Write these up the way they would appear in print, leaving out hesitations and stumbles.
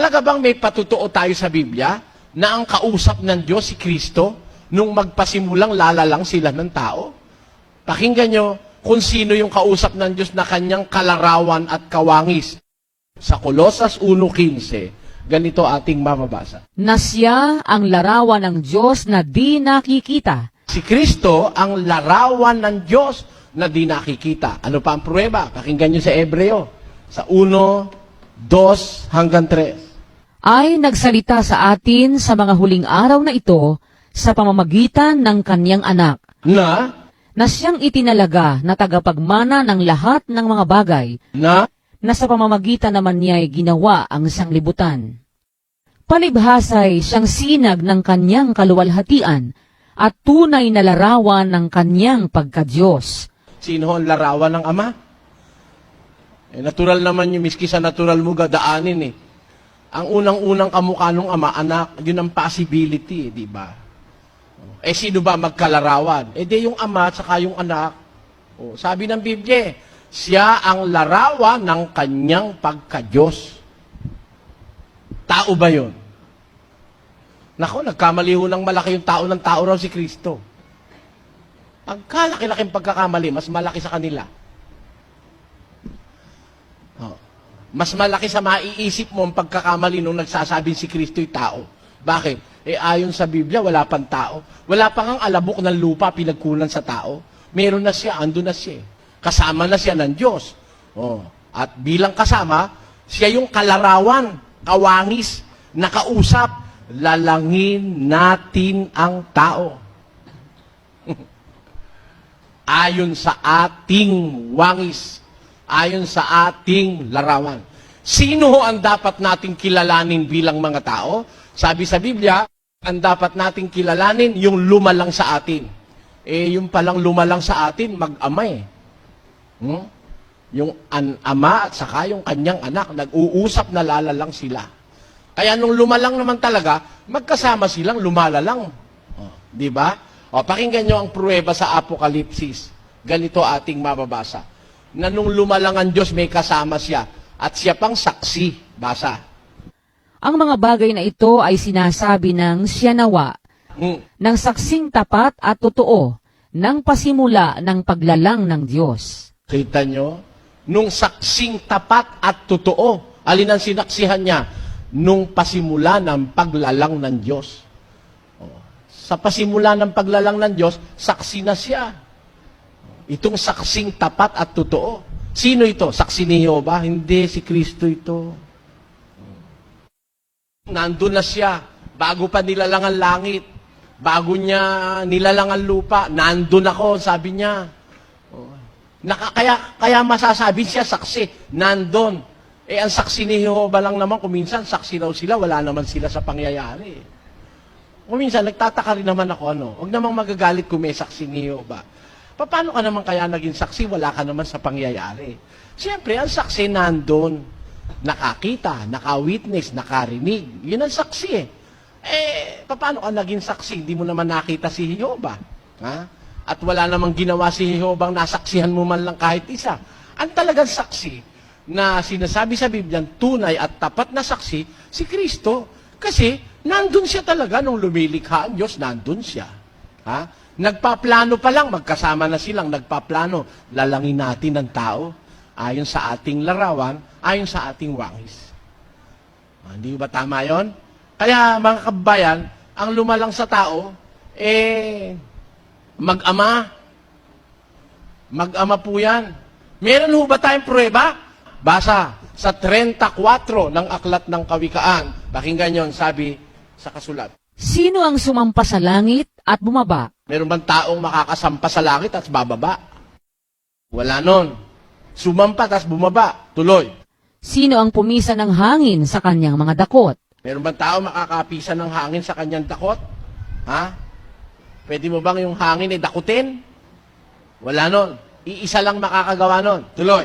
Talaga bang may patutuo tayo sa Biblia na ang kausap ng Diyos si Kristo nung magpasimulang lalalang sila ng tao? Pakinggan nyo kung sino yung kausap ng Diyos na kanyang kalarawan at kawangis. Sa Kolosas 1:15, ganito ating mababasa. Na siya ang larawan ng Diyos na di nakikita. Si Kristo ang larawan ng Diyos na di nakikita. Ano pa ang pruweba? Pakinggan nyo sa Hebreo. Sa 1:2 hanggang 3. Ay nagsalita sa atin sa mga huling araw na ito sa pamamagitan ng kanyang anak, na siyang itinalaga na tagapagmana ng lahat ng mga bagay, na sa pamamagitan naman niya ay ginawa ang sanglibutan. Palibhasa'y siyang sinag ng kanyang kaluwalhatian at tunay na larawan ng kanyang pagka-Diyos. Sino ang larawan ng Ama? Natural naman yung miski sa natural mo gadaanin eh. Ang unang-unang kamukha ng Ama, anak, yun ang possibility, di ba? Sino ba magkalarawan? Di yung Ama at saka yung anak. Sabi ng Biblia, siya ang larawan ng kanyang pagka-Diyos. Tao ba yun? Nako, nagkamali ho ng malaki yung tao ng tao raw si Kristo. Pagkalaki-laking pagkakamali, mas malaki sa kanila. Mas malaki sa maiisip mo ang pagkakamali nung nagsasabing si Kristo'y tao. Bakit? Ayon sa Biblia, wala pang tao. Wala pang ang alabok ng lupa pinagkunan sa tao. Meron na siya, ando na siya. Kasama na siya ng Diyos. At bilang kasama, siya yung kalarawan, kawangis, nakausap, lalangin natin ang tao. Ayon sa ating wangis, ayon sa ating larawan. Sino ho ang dapat nating kilalanin bilang mga tao? Sabi sa Biblia, ang dapat nating kilalanin yung lumalang sa atin. Yung palang lumalang sa atin, mag-ama eh. Yung ama at saka yung kanyang anak, nag-uusap na lalalang sila. Kaya nung lumalang naman talaga, magkasama silang lumalalang. Di ba? Pakinggan nyo ang pruweba sa Apokalipsis. Ganito ating mababasa. Na nung lumalang ang Diyos, may kasama siya. At siya pang saksi. Basa. Ang mga bagay na ito ay sinasabi ng siya nawa, ng saksing tapat at totoo, ng pasimula ng paglalang ng Diyos. Kita nyo? Nung saksing tapat at totoo. Alin ang sinaksihan niya? Nung pasimula ng paglalang ng Diyos. Sa pasimula ng paglalang ng Diyos, saksi na siya. Itong saksing tapat at totoo. Sino ito? Saksi ni Jehovah? Hindi, si Kristo ito. Nandun na siya. Bago pa nilalang ang langit. Bago niya nilalang ang lupa. Nandun ako, sabi niya. Kaya masasabi siya saksi. Nandun. Ang saksi ni Jehovah lang naman, kung minsan saksi daw sila, wala naman sila sa pangyayari. Kung minsan, nagtataka rin naman ako, huwag namang magagalit kung may saksi ni Jehovah. Paano ka naman kaya naging saksi? Wala ka naman sa pangyayari. Siyempre, ang saksi nandun. Nakakita, naka-witness, nakarinig. Yun ang saksi paano ka naging saksi? Hindi mo naman nakita si Jehovah. At wala namang ginawa si Jehovah nasaksihan mo man lang kahit isa. Ang talagang saksi na sinasabi sa Biblia, tunay at tapat na saksi, si Kristo. Kasi, nandun siya talaga nung lumilikha ang Diyos, nandun siya. Nagpaplano pa lang, magkasama na silang nagpaplano. Lalangin natin ang tao ayon sa ating larawan, ayon sa ating wangis. Hindi ba tama yon? Kaya mga kabayan, ang lumalang sa tao, mag-ama. Mag-ama po yan. Meron ho ba tayong pruweba? Basa sa 34 ng Aklat ng Kawikaan. Pakinggan yon, sabi sa kasulat. Sino ang sumampa sa langit at bumaba? Meron bang taong makakasampa sa langit at bababa? Wala nun. Sumampa at bumaba. Tuloy. Sino ang pumisa ng hangin sa kanyang mga dakot? Meron bang taong makakapisa ng hangin sa kanyang dakot? Pwede mo bang yung hangin ay dakutin? Wala nun. Iisa lang makakagawa nun. Tuloy.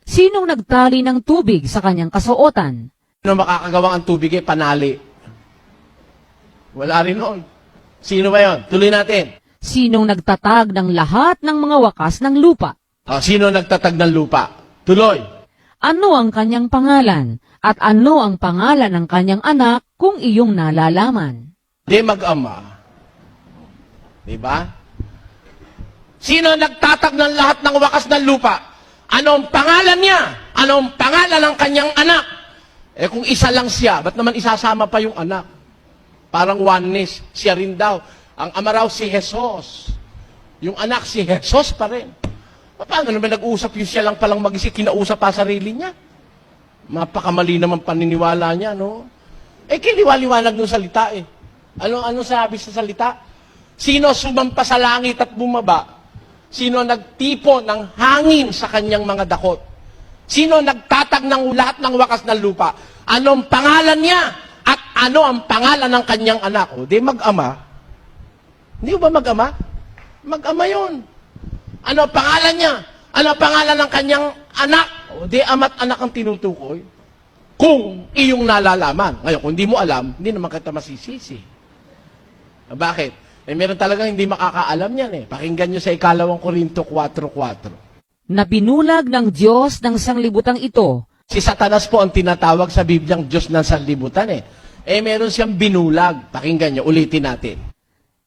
Sinong nagtali ng tubig sa kanyang kasuotan? Sino makakagawa ang tubig ay panali? Wala rin nun. Sino ba yun? Tuloy natin. Sinong nagtatag ng lahat ng mga wakas ng lupa? Sino nagtatag ng lupa? Tuloy. Ano ang kanyang pangalan? At ano ang pangalan ng kanyang anak kung iyong nalalaman? Di mag-ama. Diba? Sino ang nagtatag ng lahat ng wakas ng lupa? Ano ang pangalan niya? Ano ang pangalan ng kanyang anak? Eh kung isa lang siya, ba't naman isasama pa yung anak? Parang oneness, siya rin daw. Ang ama raw si Jesus. Yung anak si Jesus pa rin. Paano naman nag-uusap yung siya lang palang mag-isip, kinausap pa sarili niya? Mapakamali naman paniniwala niya, no? Eh, kiniwaliwanag ng salita eh. Ano sabi sa salita? Sino sumampa sa langit at bumaba? Sino nagtipo ng hangin sa kanyang mga dakot? Sino nagtatag ng lahat ng wakas ng lupa? Anong pangalan niya? At ano ang pangalan ng kanyang anak? O, di mag-ama. Hindi ba mag-ama? Mag-ama yun. Ano ang pangalan niya? Ano ang pangalan ng kanyang anak? O, di ama't anak ang tinutukoy. Kung iyong nalalaman. Ngayon, kung hindi mo alam, hindi naman kita masisisi. Bakit? Eh, meron talagang hindi makakaalam yan eh. Pakinggan nyo sa 2 Korinto 4:4. Na binulag ng Diyos ng sanglibutang ito. Si Satanas po ang tinatawag sa Bibliang Diyos ng sanlibutan eh. Eh, meron siyang binulag. Pakinggan nyo, ulitin natin.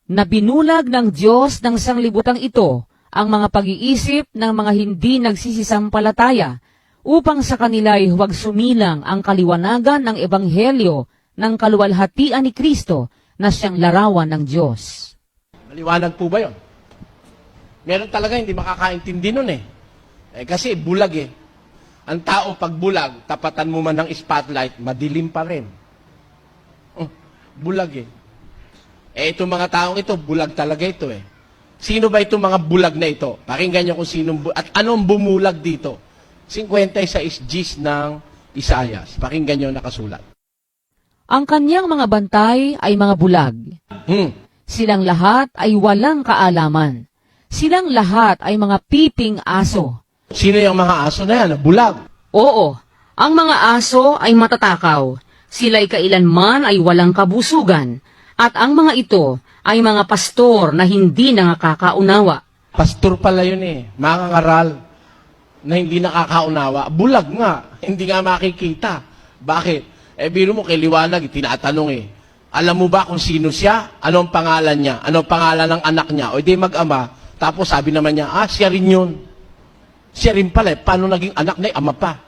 Na binulag ng Diyos ng sanglibutang ito ang mga pag-iisip ng mga hindi nagsisisampalataya upang sa kanila'y huwag sumilang ang kaliwanagan ng ebanghelyo ng kaluwalhatian ni Kristo na siyang larawan ng Diyos. Maliwanag po ba yun? Meron talaga hindi makakaintindi nun eh. Eh kasi bulag eh. Ang tao pag bulag, tapatan mo man ng spotlight, madilim pa rin. Bulag eh. Eh itong mga taong ito, bulag talaga ito eh. Sino ba itong mga bulag na ito? Pakinggan nyo kung sinong at anong bumulag dito. 56 Gs ng Isaias. Pakinggan nyo nakasulat. Ang kanyang mga bantay ay mga bulag. Silang lahat ay walang kaalaman. Silang lahat ay mga piping aso. Sino yung mga aso na yan? Bulag. Oo, ang mga aso ay matatakaw. Sila'y kailanman ay walang kabusugan. At ang mga ito ay mga pastor na hindi nakakaunawa. Pastor pala yun eh. Mga ngaral na hindi nakakaunawa. Bulag nga. Hindi nga makikita. Bakit? Eh, biro mo kay Liwanag, tinatanong eh. Alam mo ba kung sino siya? Anong pangalan niya? Anong pangalan ng anak niya? O di mag-ama. Tapos sabi naman niya, siya rin yun. Siya rin pala. Paano naging anak na ama pa?